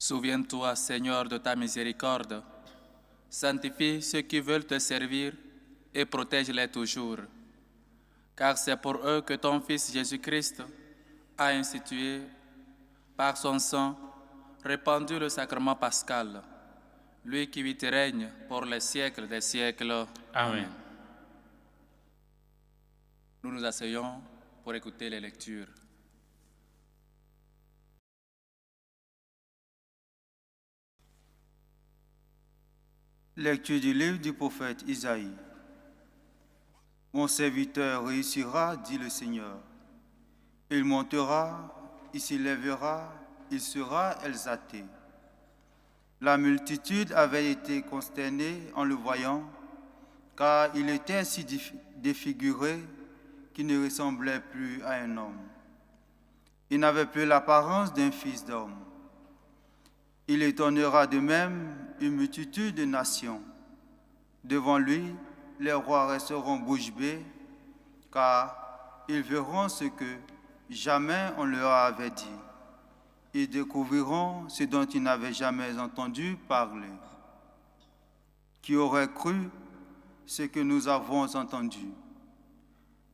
Souviens-toi, Seigneur, de ta miséricorde. Sanctifie ceux qui veulent te servir et protège-les toujours. Car c'est pour eux que ton Fils Jésus-Christ a institué, par son sang, répandu le sacrement pascal, lui qui vit et règne pour les siècles des siècles. Amen. Nous nous asseyons pour écouter les lectures. Lecture du livre du prophète Isaïe. Mon serviteur réussira, dit le Seigneur. Il montera, il s'élèvera, il sera exalté. La multitude avait été consternée en le voyant, car il était si défiguré qu'il ne ressemblait plus à un homme. Il n'avait plus l'apparence d'un fils d'homme. Il étonnera de même une multitude de nations. Devant lui, les rois resteront bouche bée, car ils verront ce que jamais on leur avait dit. Ils découvriront ce dont ils n'avaient jamais entendu parler. Qui aurait cru ce que nous avons entendu?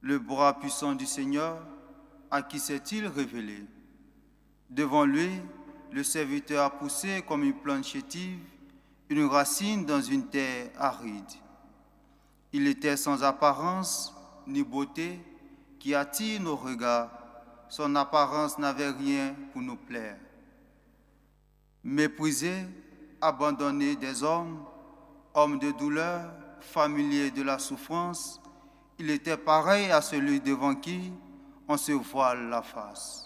Le bras puissant du Seigneur, à qui s'est-il révélé? Devant lui, le serviteur a poussé comme une plante chétive, une racine dans une terre aride. Il était sans apparence ni beauté qui attire nos regards. Son apparence n'avait rien pour nous plaire. Méprisé, abandonné des hommes, homme de douleur, familier de la souffrance, il était pareil à celui devant qui on se voile la face.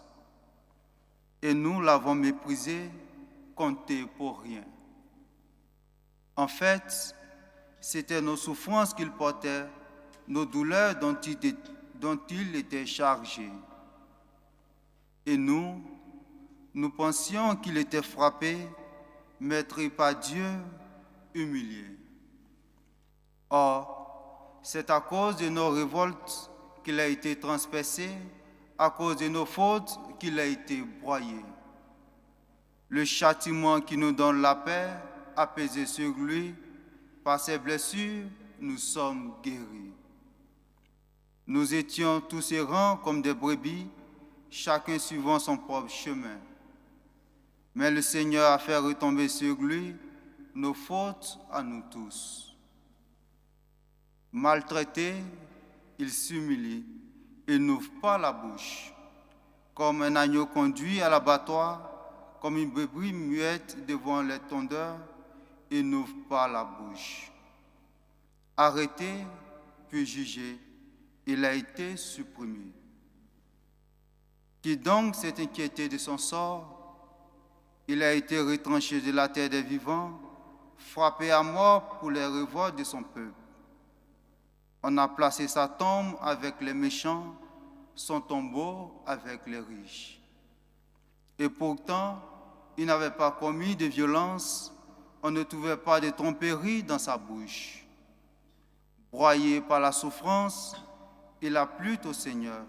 Et nous l'avons méprisé, compté pour rien. En fait, c'était nos souffrances qu'il portait, nos douleurs dont il était chargé. Et nous pensions qu'il était frappé, maîtrisé par Dieu, humilié. Or, c'est à cause de nos révoltes qu'il a été transpercé, à cause de nos fautes qu'il a été broyé. Le châtiment qui nous donne la paix a pesé sur lui. Par ses blessures, nous sommes guéris. Nous étions tous errants comme des brebis, chacun suivant son propre chemin. Mais le Seigneur a fait retomber sur lui nos fautes à nous tous. Maltraité, il s'humilie. Il n'ouvre pas la bouche. Comme un agneau conduit à l'abattoir, comme une brebis muette devant les tondeurs, il n'ouvre pas la bouche. Arrêté, puis jugé, il a été supprimé. Qui donc s'est inquiété de son sort? Il a été retranché de la terre des vivants, frappé à mort pour les révoltes de son peuple. On a placé sa tombe avec les méchants, son tombeau avec les riches. Et pourtant, il n'avait pas commis de violence, on ne trouvait pas de tromperie dans sa bouche. Broyé par la souffrance, il a plu au Seigneur.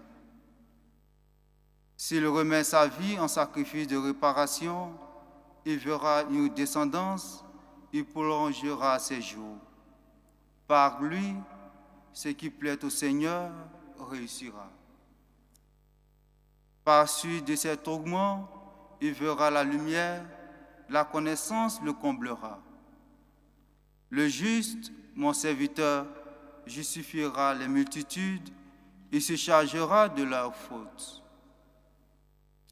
S'il remet sa vie en sacrifice de réparation, il verra une descendance, il prolongera ses jours. Par lui, ce qui plaît au Seigneur réussira. Par suite de ses tourments, il verra la lumière, la connaissance le comblera. Le juste, mon serviteur, justifiera les multitudes, il se chargera de leurs fautes.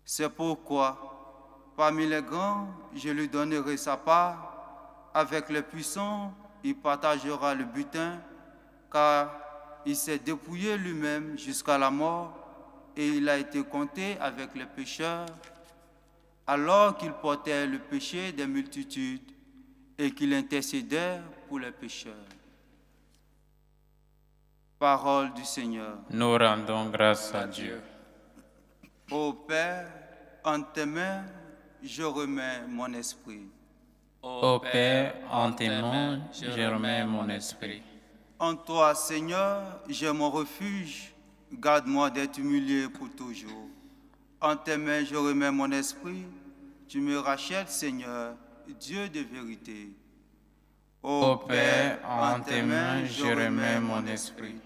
C'est pourquoi, parmi les grands, je lui donnerai sa part, avec les puissants, il partagera le butin, car il s'est dépouillé lui-même jusqu'à la mort et il a été compté avec les pécheurs, alors qu'il portait le péché des multitudes et qu'il intercédait pour les pécheurs. Parole du Seigneur. Nous rendons grâce à Dieu. Ô Père, en tes mains, je remets mon esprit. Ô Père, en tes mains, je remets mon esprit. En toi, Seigneur, j'ai mon refuge. Garde-moi d'être humilié pour toujours. En tes mains, je remets mon esprit. Tu me rachètes, Seigneur, Dieu de vérité. Ô Père, en tes mains, je remets mon esprit.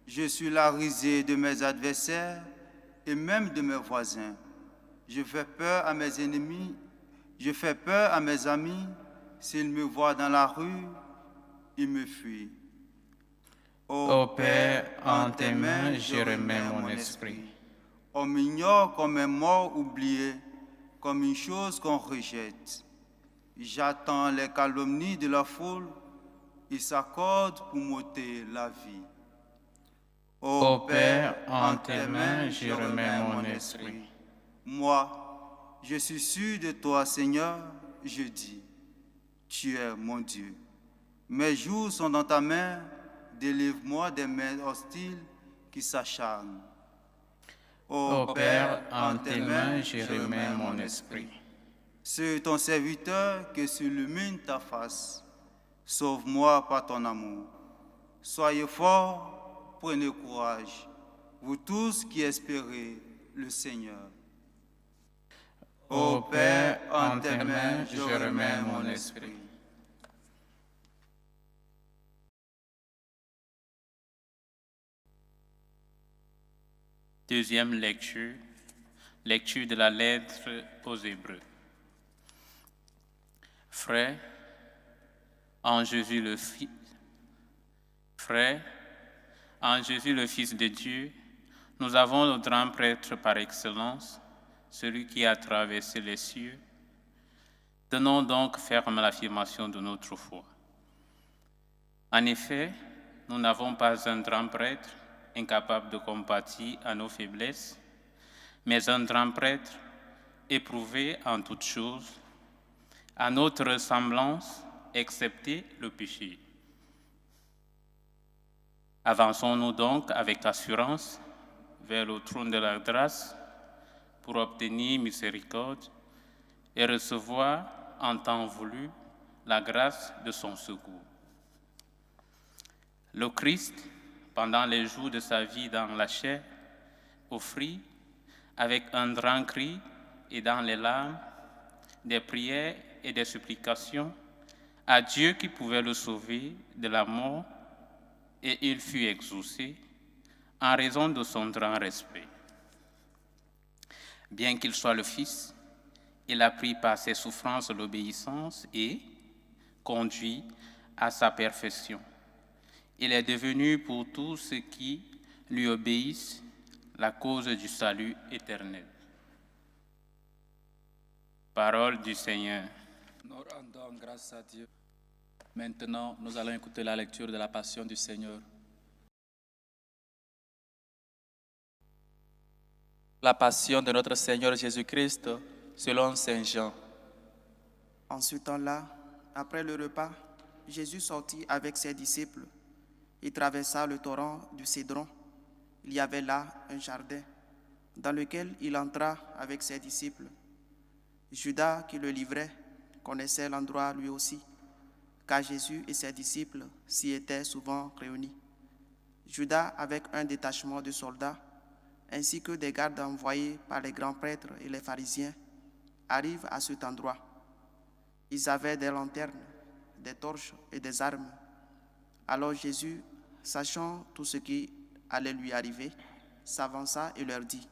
Je suis la risée de mes adversaires et même de mes voisins. Je fais peur à mes ennemis, je fais peur à mes amis. S'ils me voient dans la rue, ils me fuient. Ô Père, en tes mains, je remets mon esprit. On m'ignore comme un mort oublié, comme une chose qu'on rejette. J'attends les calomnies de la foule, ils s'accordent pour m'ôter la vie. Ô Père, en tes mains, je remets mon esprit. Moi, je suis sûr de toi, Seigneur, je dis, tu es mon Dieu. Mes jours sont dans ta main, délivre-moi des mains hostiles qui s'acharnent. Ô Père, en tes mains, je remets mon esprit. C'est ton serviteur que s'illumine ta face. Sauve-moi par ton amour. Soyez forts, prenez courage, vous tous qui espérez le Seigneur. Ô Père, en tes mains, je remets mon esprit. Deuxième lecture, lecture de la lettre aux Hébreux. Frères, en Jésus le Fils de Dieu, nous avons le grand prêtre par excellence, celui qui a traversé les cieux. Tenons donc ferme l'affirmation de notre foi. En effet, nous n'avons pas un grand prêtre incapable de compatir à nos faiblesses, mais un grand prêtre éprouvé en toutes choses, à notre ressemblance, excepté le péché. Avançons-nous donc avec assurance vers le trône de la grâce pour obtenir miséricorde et recevoir en temps voulu la grâce de son secours. Le Christ, pendant les jours de sa vie dans la chair, offrit, avec un grand cri et dans les larmes, des prières et des supplications à Dieu qui pouvait le sauver de la mort, et il fut exaucé en raison de son grand respect. Bien qu'il soit le Fils, il a pris par ses souffrances l'obéissance et conduit à sa perfection. Il est devenu pour tous ceux qui lui obéissent la cause du salut éternel. Parole du Seigneur. Nous rendons grâce à Dieu. Maintenant, nous allons écouter la lecture de la Passion du Seigneur. La Passion de notre Seigneur Jésus-Christ selon Saint Jean. En ce temps-là, après le repas, Jésus sortit avec ses disciples. Il traversa le torrent du Cédron. Il y avait là un jardin dans lequel il entra avec ses disciples. Judas, qui le livrait, connaissait l'endroit lui aussi, car Jésus et ses disciples s'y étaient souvent réunis. Judas, avec un détachement de soldats, ainsi que des gardes envoyés par les grands prêtres et les pharisiens, arrive à cet endroit. Ils avaient des lanternes, des torches et des armes. Alors Jésus, sachant tout ce qui allait lui arriver, s'avança et leur dit: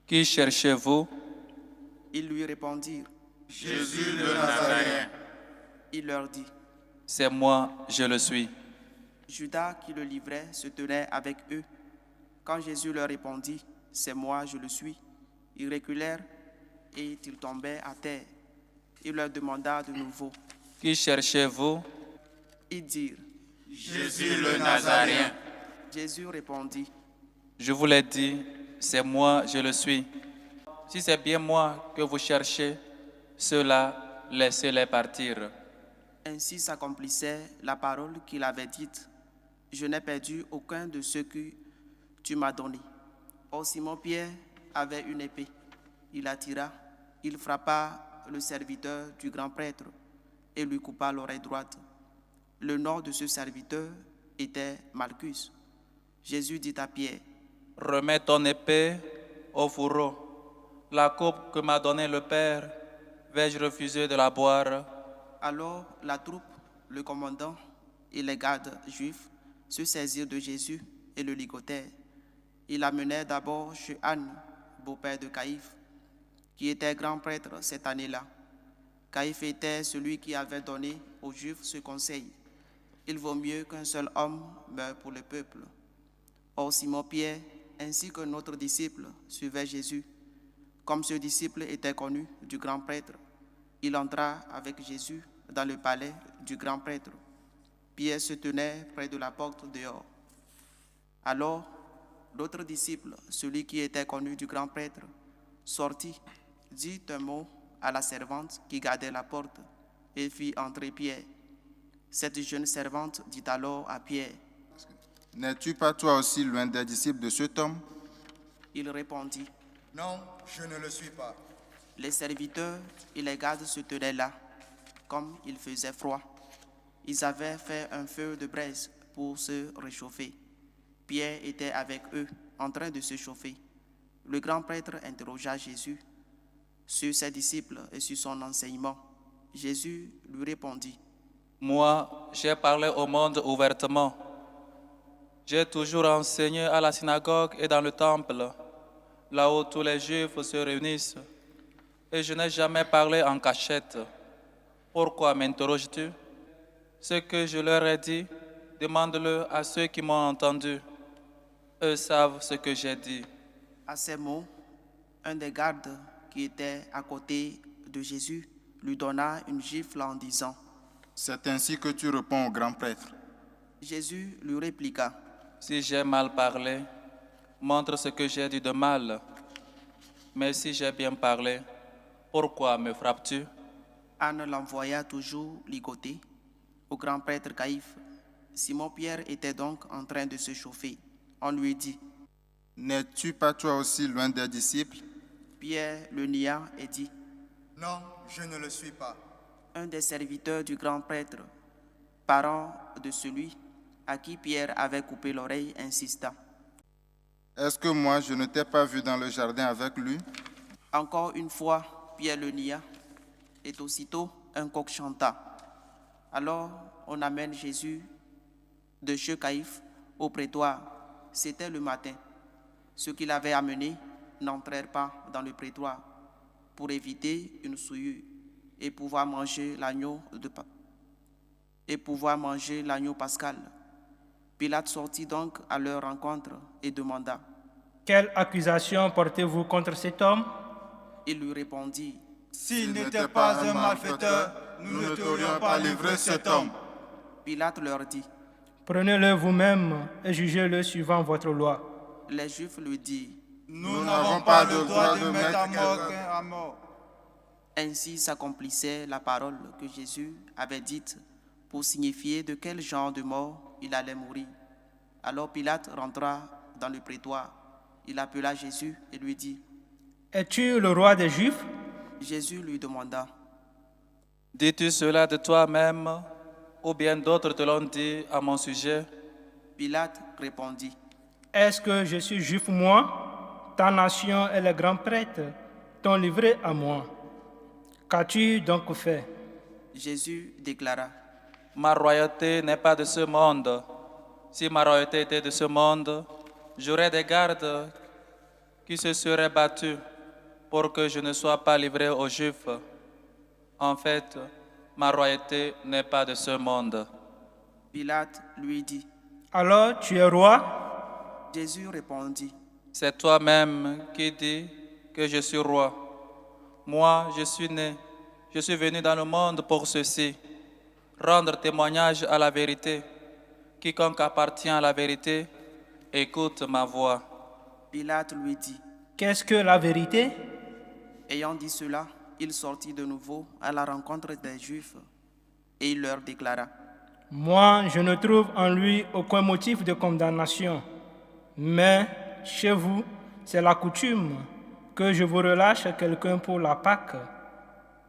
Qui cherchez-vous? Ils lui répondirent: Jésus le Nazaréen. Il leur dit: C'est moi, je le suis. Judas, qui le livrait, se tenait avec eux. Quand Jésus leur répondit: C'est moi, je le suis, ils reculèrent et ils tombaient à terre. Il leur demanda de nouveau: Qui cherchez-vous? Ils dirent: Jésus le Nazaréen. Jésus répondit: Je vous l'ai dit, c'est moi, je le suis. Si c'est bien moi que vous cherchez, ceux-là, laissez-les partir. Ainsi s'accomplissait la parole qu'il avait dite: Je n'ai perdu aucun de ceux que tu m'as donnés. Or Simon-Pierre avait une épée. Il la tira, il frappa le serviteur du grand prêtre et lui coupa l'oreille droite. Le nom de ce serviteur était Malchus. Jésus dit à Pierre: Remets ton épée au fourreau. La coupe que m'a donnée le Père, Vais-je refuser de la boire? Alors la troupe, le commandant et les gardes juifs se saisirent de Jésus et le ligotèrent. Ils l'amenèrent d'abord chez Anne, beau-père de Caïphe, qui était grand prêtre cette année-là. Caïphe était celui qui avait donné aux Juifs ce conseil: il vaut mieux qu'un seul homme meure pour le peuple. Or Simon-Pierre, ainsi que notre disciple, suivait Jésus. Comme ce disciple était connu du grand prêtre, il entra avec Jésus dans le palais du grand prêtre. Pierre se tenait près de la porte dehors. Alors, l'autre disciple, celui qui était connu du grand prêtre, sortit, dit un mot à la servante qui gardait la porte et fit entrer Pierre. Cette jeune servante dit alors à Pierre: « N'es-tu pas toi aussi l'un des disciples de cet homme ?» Il répondit: « Non, je ne le suis pas. » Les serviteurs et les gardes se tenaient là, comme il faisait froid. Ils avaient fait un feu de braise pour se réchauffer. Pierre était avec eux, en train de se chauffer. Le grand prêtre interrogea Jésus sur ses disciples et sur son enseignement. Jésus lui répondit: « Moi, j'ai parlé au monde ouvertement. J'ai toujours enseigné à la synagogue et dans le temple, là où tous les Juifs se réunissent. Et je n'ai jamais parlé en cachette. Pourquoi m'interroges-tu? Ce que je leur ai dit, demande-le à ceux qui m'ont entendu. Eux savent ce que j'ai dit. » À ces mots, un des gardes qui était à côté de Jésus lui donna une gifle en disant: « C'est ainsi que tu réponds au grand prêtre. » Jésus lui répliqua: « Si j'ai mal parlé, montre ce que j'ai dit de mal. Mais si j'ai bien parlé, pourquoi me frappes-tu? » Anne l'envoya toujours ligoter au grand prêtre Caïphe. Simon-Pierre était donc en train de se chauffer. On lui dit: « N'es-tu pas toi aussi l'un des disciples ?» Pierre le nia et dit: « Non, je ne le suis pas. » Un des serviteurs du grand prêtre, parent de celui à qui Pierre avait coupé l'oreille, insista: « Est-ce que moi je ne t'ai pas vu dans le jardin avec lui ?» Encore une fois, Pierre le nia, et aussitôt un coq chanta. Alors on amène Jésus de chez Caïphe au prétoire. C'était le matin. Ceux qui l'avaient amené n'entrèrent pas dans le prétoire pour éviter une souillure et pouvoir manger l'agneau pascal. Pilate sortit donc à leur rencontre et demanda: « Quelle accusation portez-vous contre cet homme ?» Il lui répondit: « S'il n'était pas un malfaiteur, nous ne t'aurions pas livré cet homme. » Pilate leur dit: « Prenez-le vous-même et jugez-le suivant votre loi. » Les Juifs lui dirent: « Nous n'avons pas le droit de mettre quelqu'un à mort. » Ainsi s'accomplissait la parole que Jésus avait dite pour signifier de quel genre de mort il allait mourir. Alors Pilate rentra dans le prétoire. Il appela Jésus et lui dit: « Es-tu le roi des Juifs ?» Jésus lui demanda: « Dis-tu cela de toi-même, ou bien d'autres te l'ont dit à mon sujet? » Pilate répondit: « Est-ce que je suis juif, moi? Ta nation et les grands prêtres t'ont livré à moi. Qu'as-tu donc fait ?» Jésus déclara: « Ma royauté n'est pas de ce monde. Si ma royauté était de ce monde, j'aurais des gardes qui se seraient battus pour que je ne sois pas livré aux Juifs. En fait, ma royauté n'est pas de ce monde. » Pilate lui dit: « Alors tu es roi ?» Jésus répondit: « C'est toi-même qui dis que je suis roi. Moi, je suis venu dans le monde pour ceci, rendre témoignage à la vérité. Quiconque appartient à la vérité, écoute ma voix. » Pilate lui dit: « Qu'est-ce que la vérité ?» Ayant dit cela, il sortit de nouveau à la rencontre des Juifs et il leur déclara: « Moi, je ne trouve en lui aucun motif de condamnation. Mais chez vous, c'est la coutume que je vous relâche quelqu'un pour la Pâque.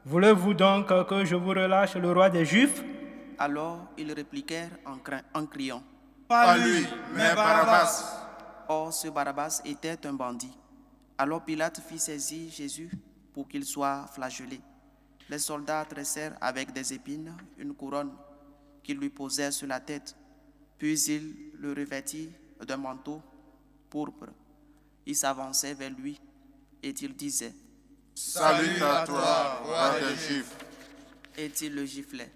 Voulez-vous donc que je vous relâche le roi des Juifs ?» Alors ils répliquèrent en criant: « Pas lui, mais Barabbas. » Or ce Barabbas était un bandit. Alors Pilate fit saisir Jésus pour qu'il soit flagellé. Les soldats tressèrent avec des épines une couronne qu'ils lui posèrent sur la tête, puis ils le revêtirent d'un manteau pourpre. Ils s'avançaient vers lui et ils disaient « Salut à toi, roi des Juifs. » Et ils le giflaient.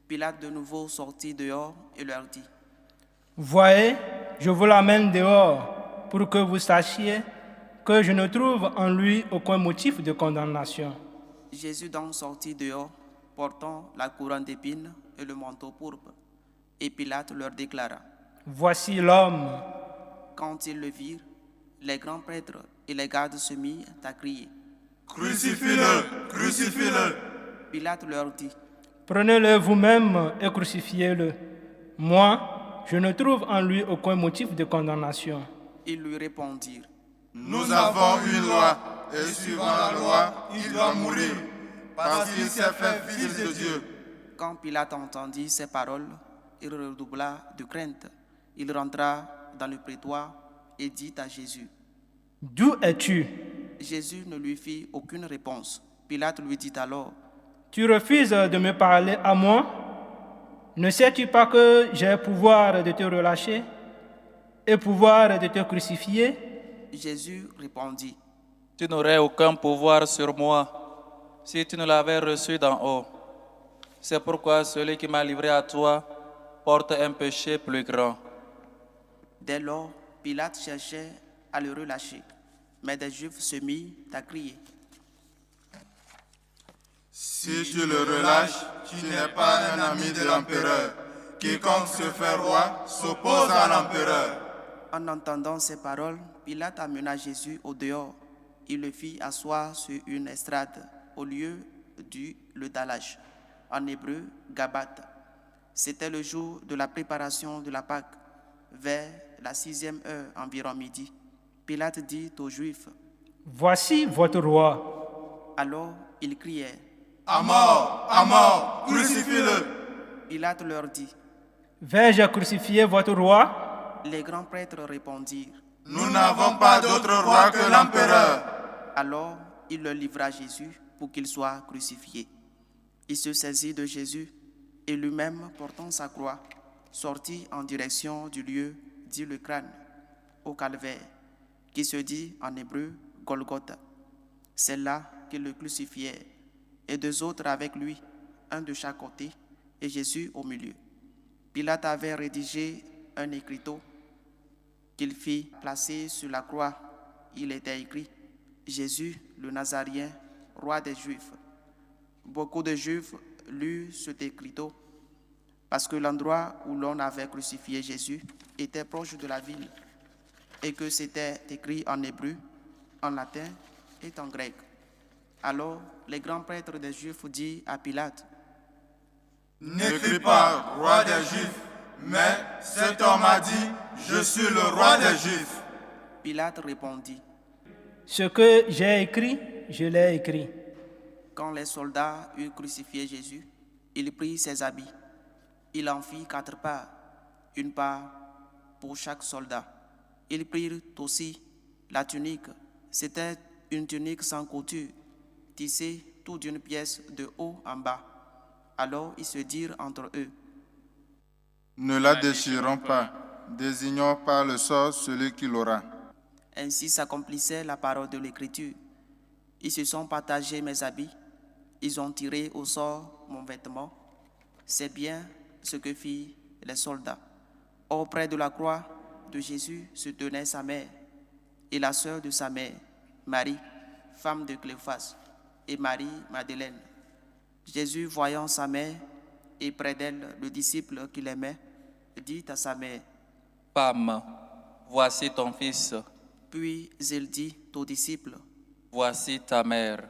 Pilate de nouveau sortit dehors et leur dit « Voyez, je vous l'amène dehors pour que vous sachiez que je ne trouve en lui aucun motif de condamnation. » Jésus donc sortit dehors, portant la couronne d'épines et le manteau pourpre. Et Pilate leur déclara « Voici l'homme. » Quand ils le virent, les grands prêtres et les gardes se mirent à crier « Crucifie-le! Crucifie-le » Pilate leur dit « Prenez-le vous-même et crucifiez-le. Moi, je ne trouve en lui aucun motif de condamnation. » Ils lui répondirent « Nous avons une loi, et suivant la loi, il doit mourir, parce qu'il s'est fait fils de Dieu. » Quand Pilate entendit ces paroles, il redoubla de crainte. Il rentra dans le prétoire et dit à Jésus « D'où es-tu » Jésus ne lui fit aucune réponse. Pilate lui dit alors « Tu refuses de me parler à moi? Ne sais-tu pas que j'ai pouvoir de te relâcher et pouvoir de te crucifier ?» Jésus répondit « Tu n'aurais aucun pouvoir sur moi si tu ne l'avais reçu d'en haut. C'est pourquoi celui qui m'a livré à toi porte un péché plus grand. » Dès lors, Pilate cherchait à le relâcher, mais des Juifs se mirent à crier « Si tu le relâches, tu n'es pas un ami de l'empereur. Quiconque se fait roi s'oppose à l'empereur. » En entendant ces paroles, Pilate amena Jésus au dehors. Il le fit asseoir sur une estrade au lieu du le dallage, en hébreu Gabbatha. C'était le jour de la préparation de la Pâque, vers la 6e heure, environ midi. Pilate dit aux Juifs « Voici votre roi. » Alors ils crièrent « À mort, crucifie-le » Pilate leur dit « Vais-je crucifier votre roi ?» Les grands prêtres répondirent « Nous n'avons pas d'autre roi que l'empereur. » Alors il leur livra Jésus pour qu'il soit crucifié. Il se saisit de Jésus et lui-même, portant sa croix, sortit en direction du lieu dit le crâne, au calvaire, qui se dit en hébreu Golgotha. C'est là qu'ils le crucifièrent, et deux autres avec lui, un de chaque côté, et Jésus au milieu. Pilate avait rédigé un écriteau qu'il fit placer sur la croix. Il était écrit « Jésus, le Nazaréen, roi des Juifs ». Beaucoup de Juifs lurent cet écriteau parce que l'endroit où l'on avait crucifié Jésus était proche de la ville et que c'était écrit en hébreu, en latin et en grec. Alors les grands prêtres des Juifs dirent à Pilate « N'écris pas roi des Juifs, mais cet homme a dit « Je suis le roi des Juifs ». Pilate répondit « Ce que j'ai écrit, je l'ai écrit. » Quand les soldats eurent crucifié Jésus, il prit ses habits. Il en fit 4 parts, une part pour chaque soldat. Ils prirent aussi la tunique. C'était une tunique sans couture, tissée tout d'une pièce de haut en bas. Alors ils se dirent entre eux « Ne la déchirons pas, désignons par le sort celui qui l'aura. » Ainsi s'accomplissait la parole de l'Écriture. Ils se sont partagés mes habits. Ils ont tiré au sort mon vêtement. C'est bien ce que firent les soldats. Auprès de la croix de Jésus se tenait sa mère et la sœur de sa mère, Marie, femme de Cléophas, et Marie-Madeleine. Jésus, voyant sa mère et près d'elle le disciple qu'il aimait, dit à sa mère « Femme, voici ton fils. » Puis il dit aux disciples « Voici ta mère. »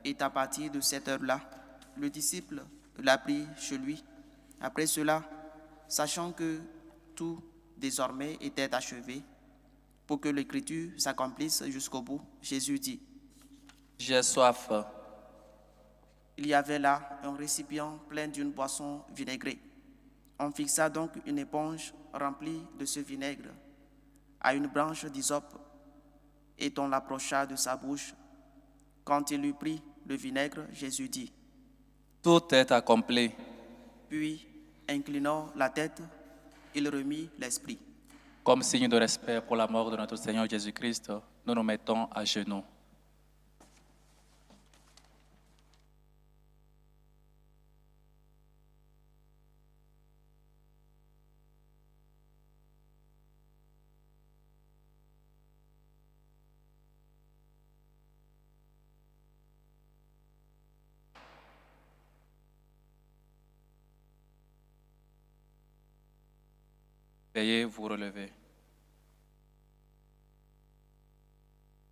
Et à partir de cette heure-là, le disciple l'a pris chez lui. Après cela, sachant que tout désormais était achevé, pour que l'Écriture s'accomplisse jusqu'au bout, Jésus dit « J'ai soif. » Il y avait là un récipient plein d'une boisson vinaigrée. On fixa donc une éponge remplie de ce vinaigre à une branche d'hysope et on l'approcha de sa bouche. Quand il eut pris le vinaigre, Jésus dit Tout est accompli. Puis, inclinant la tête, il remit l'esprit. Comme signe de respect pour la mort de notre Seigneur Jésus-Christ, nous nous mettons à genoux. Veuillez vous relever.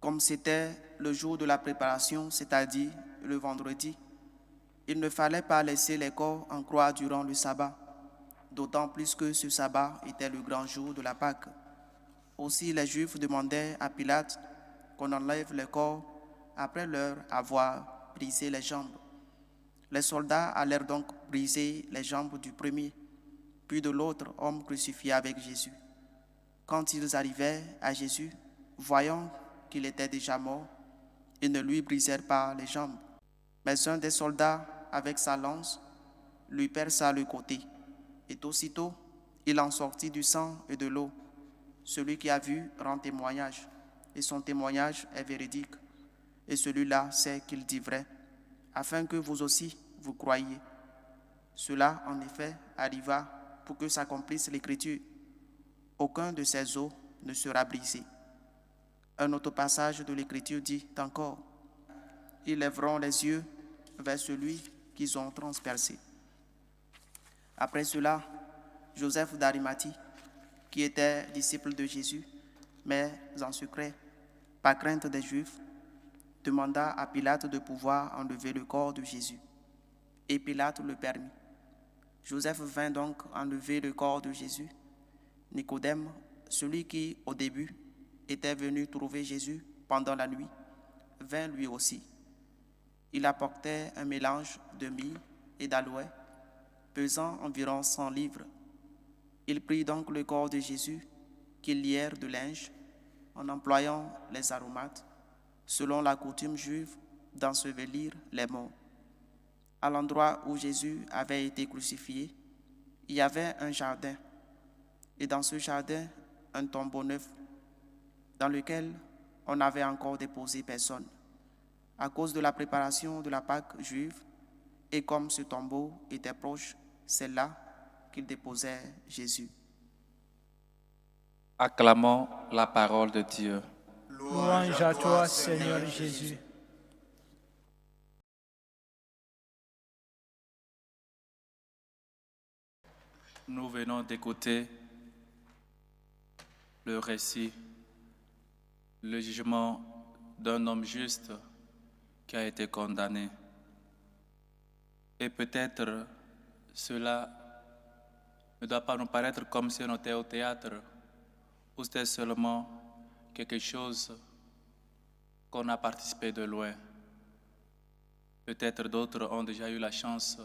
Comme c'était le jour de la préparation, c'est-à-dire le vendredi, il ne fallait pas laisser les corps en croix durant le sabbat, d'autant plus que ce sabbat était le grand jour de la Pâque. Aussi, les Juifs demandaient à Pilate qu'on enlève les corps après leur avoir brisé les jambes. Les soldats allèrent donc briser les jambes du premier, puis de l'autre homme crucifié avec Jésus. Quand ils arrivaient à Jésus, voyant qu'il était déjà mort, ils ne lui brisèrent pas les jambes. Mais un des soldats, avec sa lance, lui perça le côté. Et aussitôt, il en sortit du sang et de l'eau. Celui qui a vu rend témoignage, et son témoignage est véridique. Et celui-là sait qu'il dit vrai, afin que vous aussi vous croyiez. Cela, en effet, arriva pour que s'accomplisse l'Écriture. Aucun de ces os ne sera brisé. Un autre passage de l'Écriture dit encore, ils lèveront les yeux vers celui qu'ils ont transpercé. Après cela, Joseph d'Arimathie, qui était disciple de Jésus, mais en secret, par crainte des Juifs, demanda à Pilate de pouvoir enlever le corps de Jésus. Et Pilate le permit. Joseph vint donc enlever le corps de Jésus. Nicodème, celui qui, au début, était venu trouver Jésus pendant la nuit, vint lui aussi. Il apportait un mélange de myrrhe et d'aloès, pesant environ 100 livres. Il prit donc le corps de Jésus, qu'ils lièrent de linge, en employant les aromates, selon la coutume juive d'ensevelir les morts. À l'endroit où Jésus avait été crucifié, il y avait un jardin, et dans ce jardin, un tombeau neuf, dans lequel on n'avait encore déposé personne, à cause de la préparation de la Pâque juive, et comme ce tombeau était proche, c'est là qu'il déposait Jésus. Acclamons la parole de Dieu. Louange à toi, Seigneur Jésus. Nous venons d'écouter le récit, le jugement d'un homme juste qui a été condamné. Et peut-être cela ne doit pas nous paraître comme si on était au théâtre, ou c'était seulement quelque chose qu'on a participé de loin. Peut-être d'autres ont déjà eu la chance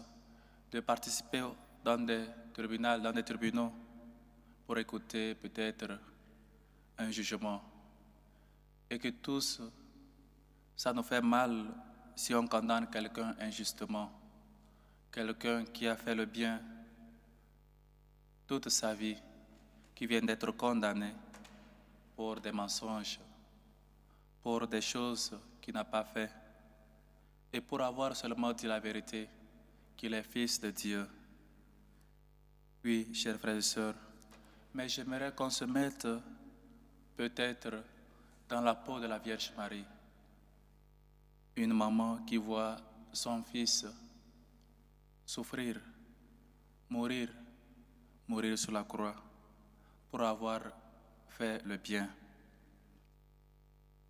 de participer dans des tribunaux pour écouter peut-être un jugement. Et que tous, ça nous fait mal si on condamne quelqu'un injustement, quelqu'un qui a fait le bien toute sa vie, qui vient d'être condamné pour des mensonges, pour des choses qu'il n'a pas fait, et pour avoir seulement dit la vérité, qu'il est fils de Dieu. Oui, chers frères et sœurs, mais j'aimerais qu'on se mette peut-être dans la peau de la Vierge Marie. Une maman qui voit son fils souffrir, mourir sur la croix pour avoir fait le bien.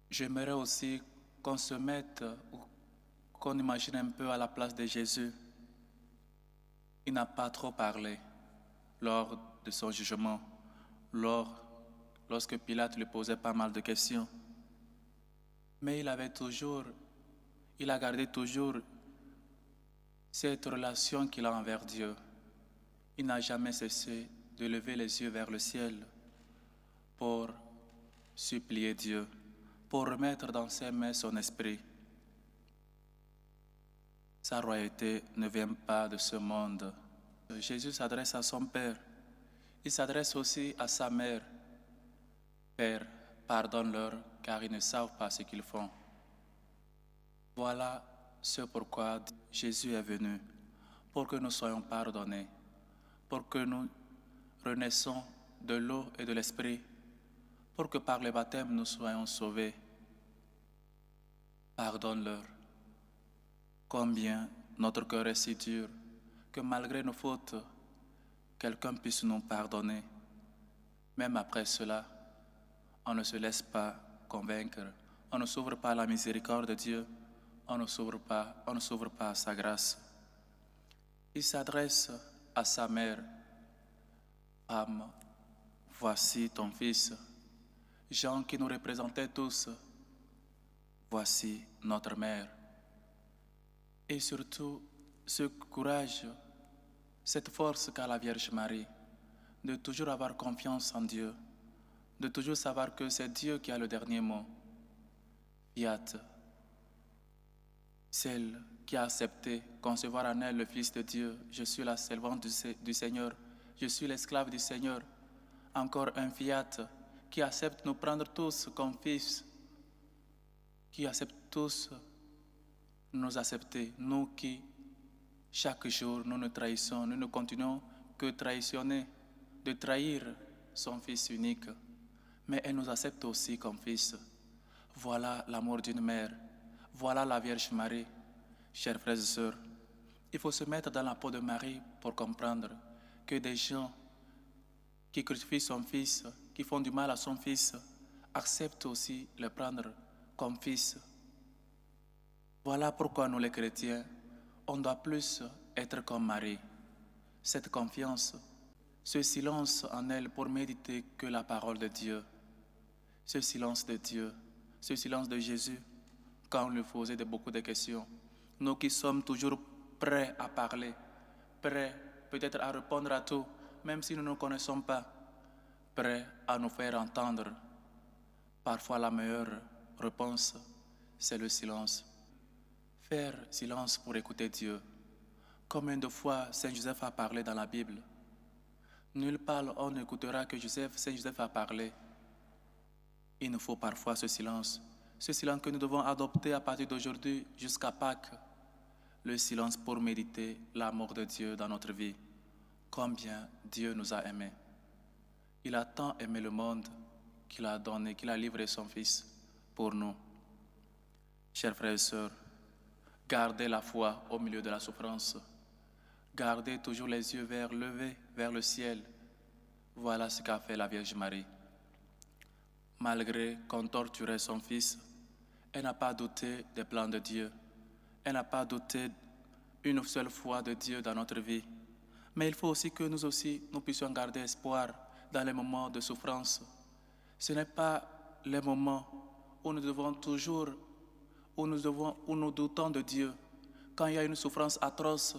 J'aimerais aussi qu'on se mette, qu'on imagine un peu à la place de Jésus. Il n'a pas trop parlé lors de son jugement, lorsque Pilate lui posait pas mal de questions. Mais il a gardé toujours cette relation qu'il a envers Dieu. Il n'a jamais cessé de lever les yeux vers le ciel pour supplier Dieu, pour remettre dans ses mains son esprit. Sa royauté ne vient pas de ce monde. Jésus s'adresse à son Père. Il s'adresse aussi à sa mère. Père, pardonne-leur car ils ne savent pas ce qu'ils font. Voilà ce pourquoi Jésus est venu, pour que nous soyons pardonnés, pour que nous renaissons de l'eau et de l'esprit, pour que par le baptême nous soyons sauvés. Pardonne-leur. Combien notre cœur est si dur que malgré nos fautes, quelqu'un puisse nous pardonner. Même après cela, on ne se laisse pas convaincre, on ne s'ouvre pas à la miséricorde de Dieu, on ne s'ouvre pas à sa grâce. Il s'adresse à sa mère. Femme, voici ton fils. Jean qui nous représentait tous, voici notre mère. Et surtout, ce courage, cette force qu'a la Vierge Marie, de toujours avoir confiance en Dieu, de toujours savoir que c'est Dieu qui a le dernier mot. Fiat, celle qui a accepté concevoir en elle le Fils de Dieu. Je suis la servante du Seigneur, je suis l'esclave du Seigneur. Encore un fiat qui accepte nous prendre tous comme fils, qui accepte tous nous accepter, nous qui, chaque jour, nous nous trahissons, nous ne continuons que trahissonner, de trahir son Fils unique. Mais elle nous accepte aussi comme fils. Voilà l'amour d'une mère. Voilà la Vierge Marie. Chers frères et sœurs, il faut se mettre dans la peau de Marie pour comprendre que des gens qui crucifient son fils, qui font du mal à son fils, acceptent aussi le prendre comme fils. Voilà pourquoi nous les chrétiens, on doit plus être comme Marie. Cette confiance, ce silence en elle pour méditer que la parole de Dieu, ce silence de Dieu, ce silence de Jésus, quand on lui posait beaucoup de questions. Nous qui sommes toujours prêts à parler, prêts peut-être à répondre à tout, même si nous ne connaissons pas, prêts à nous faire entendre. Parfois la meilleure réponse, c'est le silence. Faire silence pour écouter Dieu. Combien de fois Saint Joseph a parlé dans la Bible? Nulle part on n'écoutera que Saint Joseph a parlé. Il nous faut parfois ce silence que nous devons adopter à partir d'aujourd'hui jusqu'à Pâques. Le silence pour méditer l'amour de Dieu dans notre vie. Combien Dieu nous a aimés. Il a tant aimé le monde qu'il a donné, qu'il a livré son Fils pour nous. Chers frères et sœurs, gardez la foi au milieu de la souffrance. Gardez toujours les yeux levés vers le ciel. Voilà ce qu'a fait la Vierge Marie. Malgré qu'on torturait son Fils, elle n'a pas douté des plans de Dieu. Elle n'a pas douté une seule fois de Dieu dans notre vie. Mais il faut aussi que nous puissions garder espoir dans les moments de souffrance. Ce n'est pas les moments où nous devons toujours, où nous doutons de Dieu. Quand il y a une souffrance atroce,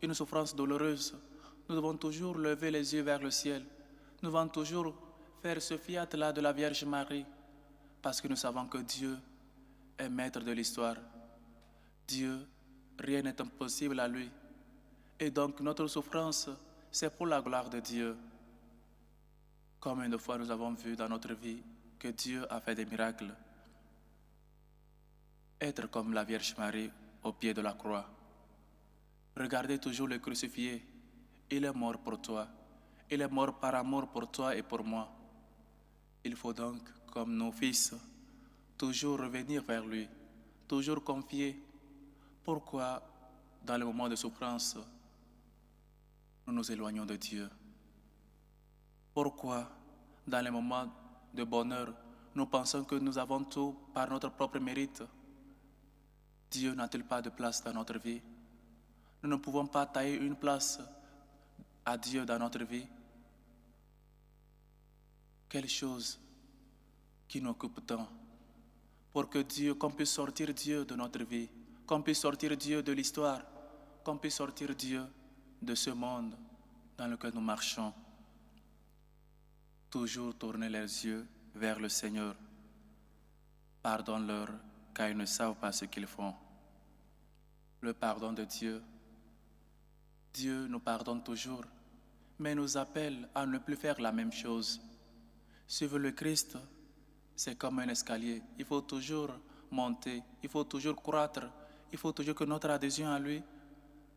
une souffrance douloureuse, nous devons toujours lever les yeux vers le ciel. Nous devons toujours faire ce fiat-là de la Vierge Marie, parce que nous savons que Dieu est maître de l'histoire. Dieu, rien n'est impossible à lui. Et donc notre souffrance, c'est pour la gloire de Dieu. Combien de fois nous avons vu dans notre vie que Dieu a fait des miracles. Être comme la Vierge Marie au pied de la croix. Regardez toujours le crucifié. Il est mort pour toi. Il est mort par amour pour toi et pour moi. Il faut donc, comme nos fils, toujours revenir vers lui, toujours confier. Pourquoi, dans les moments de souffrance, nous nous éloignons de Dieu? Pourquoi, dans les moments de bonheur, nous pensons que nous avons tout par notre propre mérite? Dieu n'a-t-il pas de place dans notre vie? Nous ne pouvons pas tailler une place à Dieu dans notre vie. Quelle chose qui nous occupe tant pour que Dieu, qu'on puisse sortir Dieu de notre vie, qu'on puisse sortir Dieu de l'histoire, qu'on puisse sortir Dieu de ce monde dans lequel nous marchons. Toujours tourner les yeux vers le Seigneur. Pardonne-leur, car ils ne savent pas ce qu'ils font. le pardon de Dieu. Dieu nous pardonne toujours, mais nous appelle à ne plus faire la même chose. Suivre le Christ, c'est comme un escalier. Il faut toujours monter, il faut toujours croître, il faut toujours que notre adhésion à lui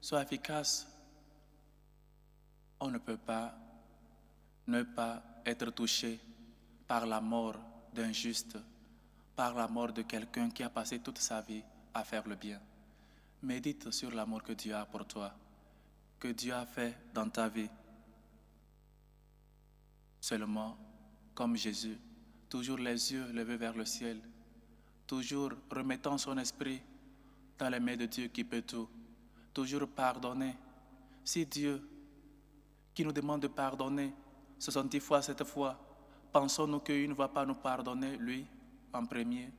soit efficace. On ne peut pas ne pas être touché par la mort d'un juste, par la mort de quelqu'un qui a passé toute sa vie à faire le bien. Médite sur l'amour que Dieu a pour toi, que Dieu a fait dans ta vie. Seulement, comme Jésus, toujours les yeux levés vers le ciel, toujours remettant son esprit dans les mains de Dieu qui peut tout, toujours pardonner. Si Dieu, qui nous demande de pardonner 70 fois, 7 fois, pensons-nous qu'il ne va pas nous pardonner, lui, en premier?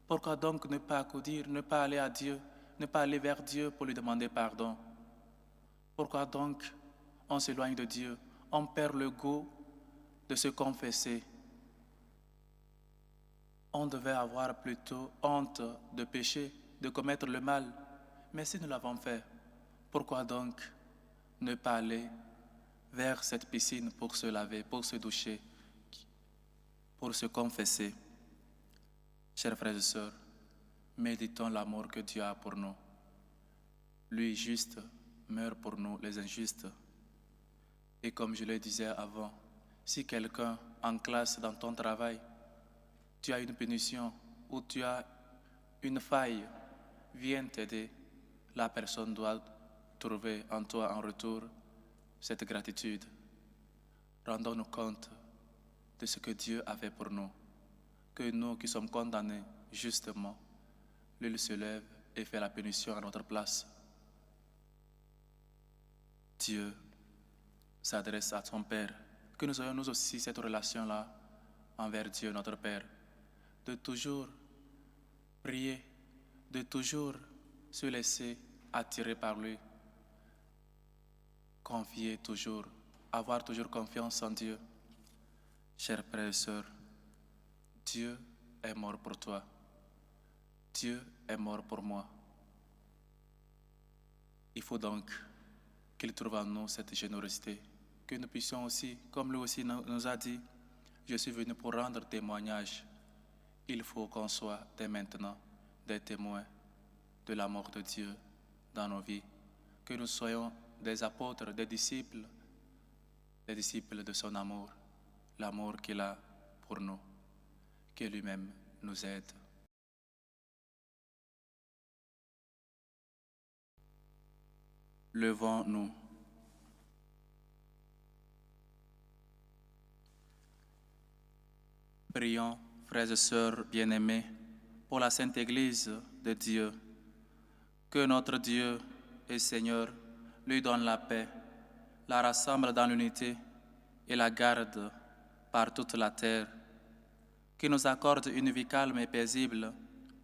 Pourquoi donc ne pas accourir, ne pas aller à Dieu, ne pas aller vers Dieu pour lui demander pardon? Pourquoi donc on s'éloigne de Dieu, on perd le goût de se confesser? On devait avoir plutôt honte de pécher, de commettre le mal. Mais si nous l'avons fait, pourquoi donc ne pas aller vers cette piscine pour se laver, pour se doucher, pour se confesser? Chers frères et sœurs, méditons l'amour que Dieu a pour nous. Lui, juste, meurt pour nous, les injustes. Et comme je le disais avant, si quelqu'un en classe, dans ton travail, tu as une punition ou tu as une faille, viens t'aider. La personne doit trouver en toi en retour cette gratitude. Rendons-nous compte de ce que Dieu a fait pour nous. Que nous qui sommes condamnés justement, lui se lève et fait la punition à notre place. Dieu s'adresse à son Père. Que nous ayons nous aussi cette relation-là envers Dieu, notre Père. De toujours prier, de toujours se laisser attirer par lui. Confier toujours, avoir toujours confiance en Dieu. Chers frères et sœurs, Dieu est mort pour toi. Dieu est mort pour moi. Il faut donc qu'il trouve en nous cette générosité, que nous puissions aussi, comme lui aussi nous a dit, je suis venu pour rendre témoignage. Il faut qu'on soit dès maintenant des témoins de la mort de Dieu dans nos vies, que nous soyons des apôtres, des disciples de son amour, l'amour qu'il a pour nous, que lui-même nous aide. Levons-nous. Prions, frères et sœurs bien-aimés, pour la Sainte Église de Dieu. Que notre Dieu et Seigneur lui donne la paix, la rassemble dans l'unité et la garde par toute la terre. Qu'il nous accorde une vie calme et paisible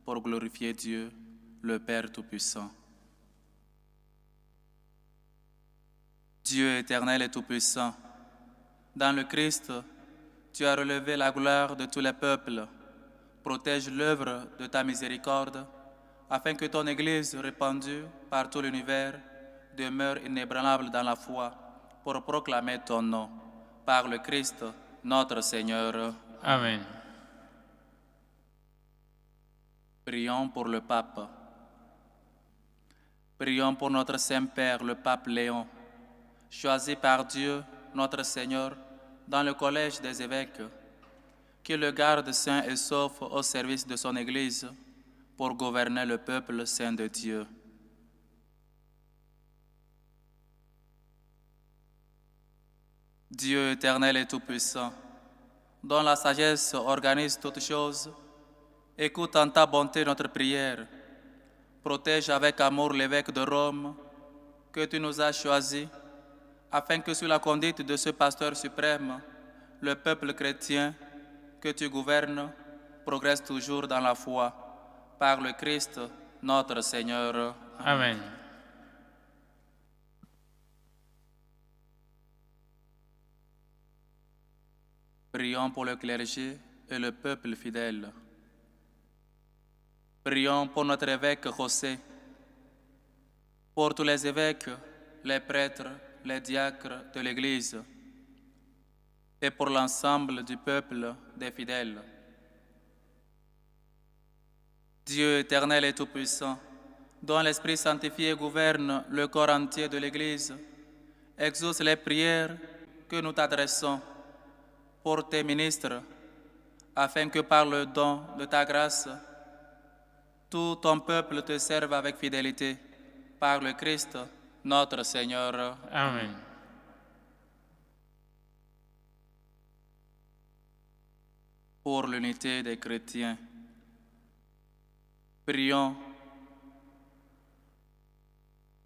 pour glorifier Dieu, le Père Tout-Puissant. Dieu éternel et tout-puissant, dans le Christ, tu as relevé la gloire de tous les peuples. Protège l'œuvre de ta miséricorde, afin que ton Église, répandue par tout l'univers, demeure inébranlable dans la foi, pour proclamer ton nom, par le Christ, notre Seigneur. Amen. Prions pour le Pape. Prions pour notre Saint-Père, le Pape Léon, choisi par Dieu, notre Seigneur, dans le collège des évêques, qu'il le garde saint et sauf au service de son Église pour gouverner le peuple saint de Dieu. Dieu éternel et tout-puissant, dont la sagesse organise toutes choses, écoute en ta bonté notre prière. Protège avec amour l'évêque de Rome que tu nous as choisi, afin que sous la conduite de ce pasteur suprême, le peuple chrétien que tu gouvernes progresse toujours dans la foi, par le Christ, notre Seigneur. Amen. Prions pour le clergé et le peuple fidèle. Prions pour notre évêque José, pour tous les évêques, les prêtres, les diacres de l'Église, et pour l'ensemble du peuple des fidèles. Dieu éternel et tout-puissant, dont l'Esprit sanctifie et gouverne le corps entier de l'Église, exauce les prières que nous t'adressons pour tes ministres, afin que par le don de ta grâce, tout ton peuple te serve avec fidélité, par le Christ, notre Seigneur. Amen. Pour l'unité des chrétiens, prions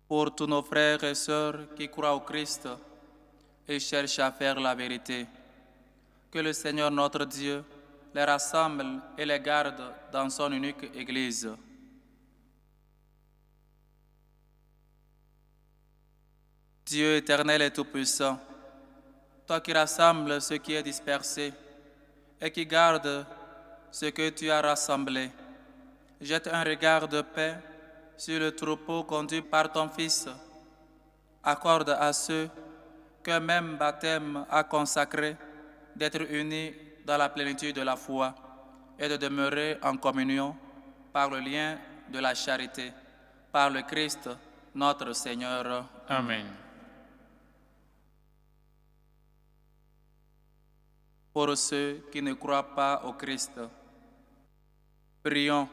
pour tous nos frères et sœurs qui croient au Christ et cherchent à faire la vérité. Que le Seigneur notre Dieu les rassemble et les garde dans son unique Église. Dieu éternel et tout-puissant, toi qui rassembles ce qui est dispersé et qui garde ce que tu as rassemblé, jette un regard de paix sur le troupeau conduit par ton Fils. Accorde à ceux qu'un même baptême a consacré d'être unis dans la plénitude de la foi et de demeurer en communion par le lien de la charité, par le Christ notre Seigneur. Amen. Pour ceux qui ne croient pas au Christ, prions.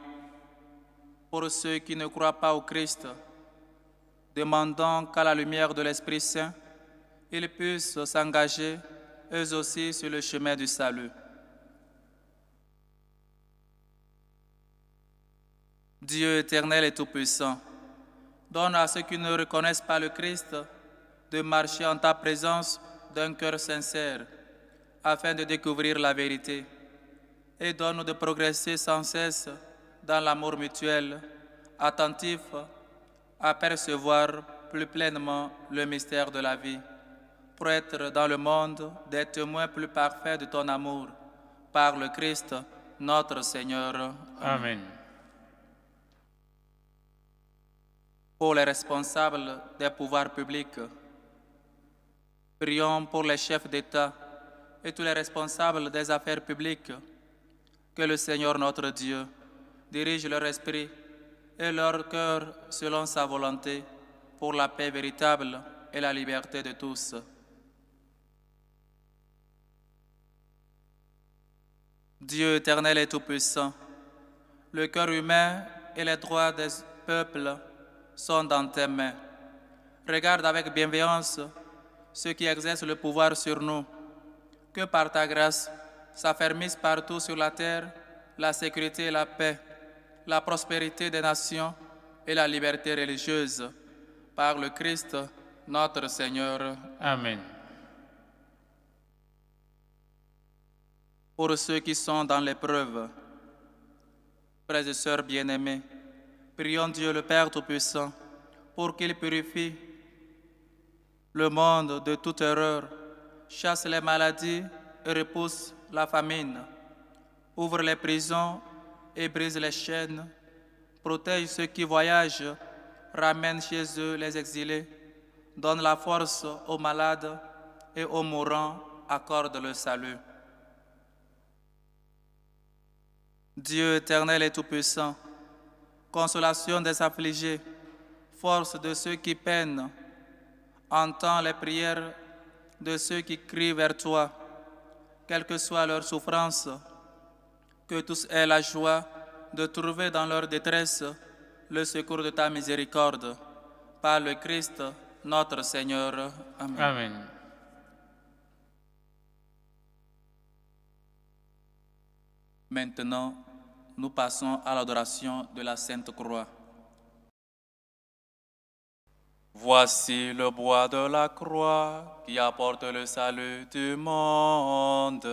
Pour ceux qui ne croient pas au Christ, demandons qu'à la lumière de l'Esprit Saint, ils puissent s'engager eux aussi sur le chemin du salut. Dieu éternel et tout-puissant, donne à ceux qui ne reconnaissent pas le Christ de marcher en ta présence d'un cœur sincère, afin de découvrir la vérité, et donne-nous de progresser sans cesse dans l'amour mutuel, attentif à percevoir plus pleinement le mystère de la vie, pour être dans le monde des témoins plus parfaits de ton amour, par le Christ, notre Seigneur. Amen. Pour les responsables des pouvoirs publics, prions pour les chefs d'État et tous les responsables des affaires publiques, que le Seigneur notre Dieu dirige leur esprit et leur cœur selon sa volonté pour la paix véritable et la liberté de tous. Dieu éternel et tout-puissant, le cœur humain et les droits des peuples sont dans tes mains. Regarde avec bienveillance ceux qui exercent le pouvoir sur nous, que par ta grâce s'affermissent partout sur la terre la sécurité et la paix, la prospérité des nations et la liberté religieuse, par le Christ, notre Seigneur. Amen. Pour ceux qui sont dans l'épreuve, frères et sœurs bien-aimés, prions Dieu le Père Tout-Puissant pour qu'il purifie le monde de toute erreur, chasse les maladies et repousse la famine, ouvre les prisons et brise les chaînes, protège ceux qui voyagent, ramène chez eux les exilés, donne la force aux malades et aux mourants, accorde le salut. Dieu éternel et tout-puissant, consolation des affligés, force de ceux qui peinent, entends les prières de ceux qui crient vers toi, quelle que soit leur souffrance, que tous aient la joie de trouver dans leur détresse le secours de ta miséricorde, par le Christ, notre Seigneur. Amen. Amen. Maintenant, nous passons à l'adoration de la Sainte Croix. Voici le bois de la croix qui apporte le salut du monde.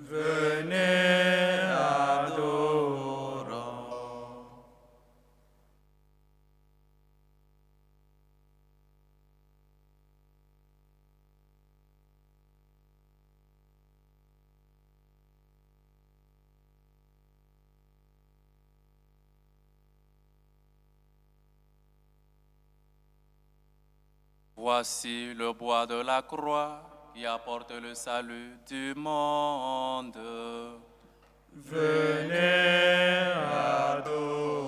Venez adorons. Voici le bois de la croix qui apporte le salut du monde. Venez adorant.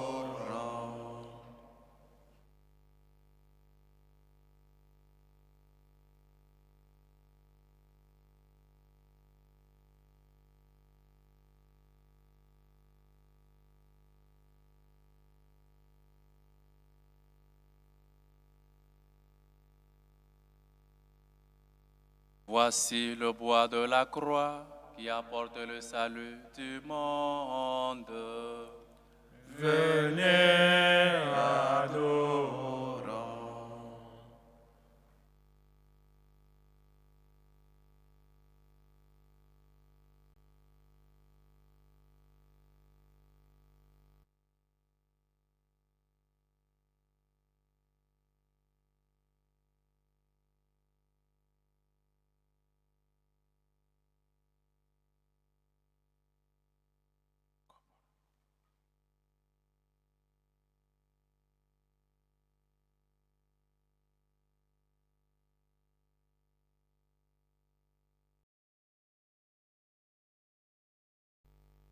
Voici le bois de la croix qui apporte le salut du monde. Venez adorant.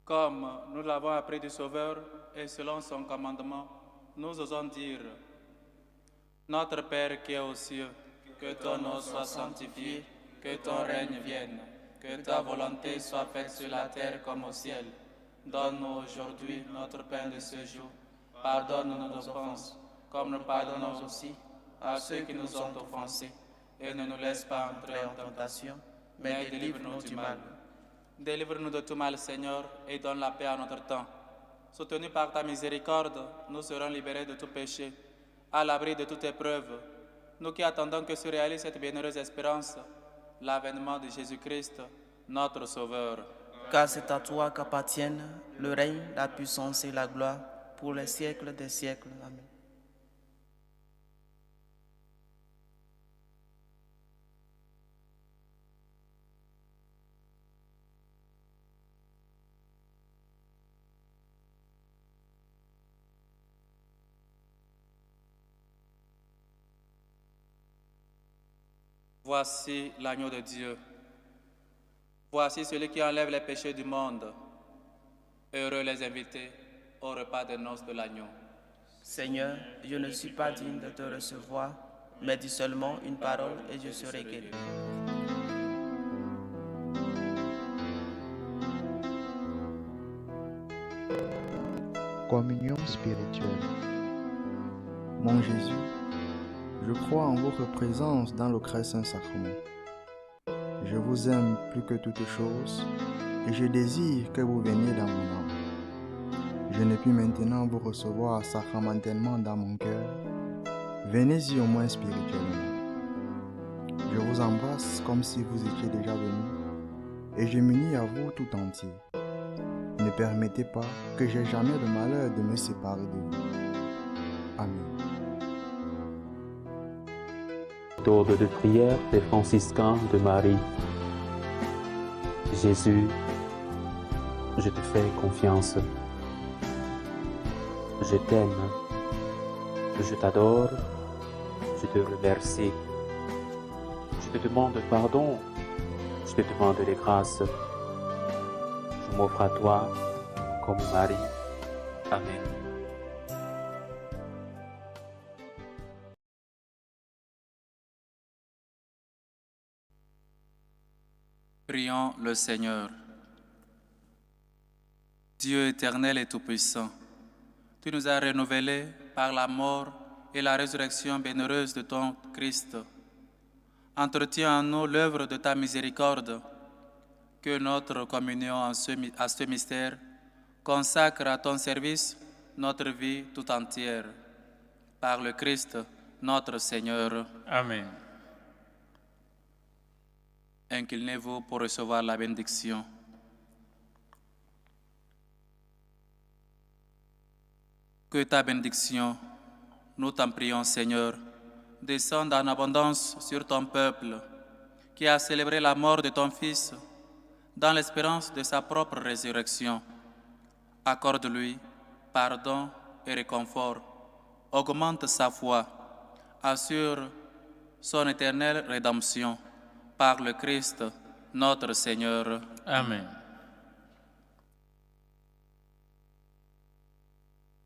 Comme nous l'avons appris du Sauveur et selon son commandement, nous osons dire: Notre Père qui est aux cieux, que ton nom soit sanctifié, que ton règne vienne, que ta volonté soit faite sur la terre comme au ciel. Donne-nous aujourd'hui notre pain de ce jour. Pardonne-nous nos offenses, comme nous pardonnons aussi à ceux qui nous ont offensés. Et ne nous laisse pas entrer en tentation, mais délivre-nous du mal. Délivre-nous de tout mal, Seigneur, et donne la paix à notre temps. Soutenus par ta miséricorde, nous serons libérés de tout péché, à l'abri de toute épreuve. Nous qui attendons que se réalise cette bienheureuse espérance, l'avènement de Jésus-Christ, notre Sauveur. Car c'est à toi qu'appartiennent le règne, la puissance et la gloire pour les siècles des siècles. Amen. Voici l'agneau de Dieu. Voici celui qui enlève les péchés du monde. Heureux les invités au repas des noces de l'agneau. Seigneur, je ne suis pas digne de te recevoir, mais dis seulement une parole et je serai guéri. Communion spirituelle. Mon Jésus, je crois en votre présence dans le très saint sacrement. Je vous aime plus que toute chose et je désire que vous veniez dans mon âme. Je ne puis maintenant vous recevoir sacramentellement dans mon cœur. Venez-y au moins spirituellement. Je vous embrasse comme si vous étiez déjà venu et je m'unis à vous tout entier. Ne permettez pas que j'aie jamais le malheur de me séparer de vous. Amen. Méthode de prière des franciscains de Marie. Jésus, je te fais confiance. Je t'aime. Je t'adore. Je te remercie. Je te demande pardon. Je te demande les grâces. Je m'offre à toi comme Marie. Amen. Prions le Seigneur. Dieu éternel et tout-puissant, tu nous as renouvelés par la mort et la résurrection bienheureuse de ton Christ. Entretiens en nous l'œuvre de ta miséricorde, que notre communion à ce mystère consacre à ton service notre vie tout entière. Par le Christ, notre Seigneur. Amen. Inclinez-vous pour recevoir la bénédiction. Que ta bénédiction, nous t'en prions Seigneur, descende en abondance sur ton peuple, qui a célébré la mort de ton Fils dans l'espérance de sa propre résurrection. Accorde-lui pardon et réconfort, augmente sa foi, assure son éternelle rédemption, par le Christ, notre Seigneur. Amen.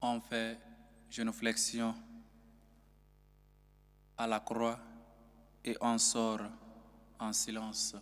On fait génuflexion à la croix et on sort en silence.